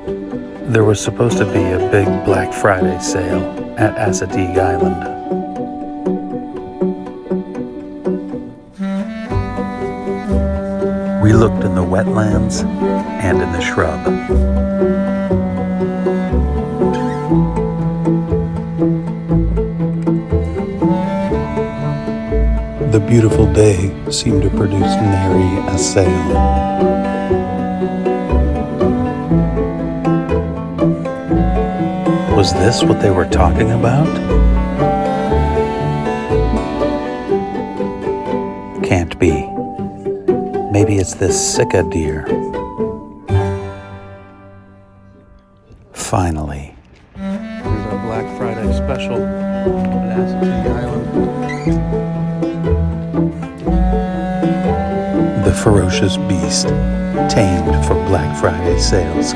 There was supposed to be a big Black Friday sale at Assateague Island. We looked in the wetlands and in the shrub. The beautiful day seemed to produce nary a sale. Was this what they were talking about? Can't be. Maybe it's this Sika deer. Finally. Here's our Black Friday special at Assateague Island. The ferocious beast, tamed for Black Friday sales.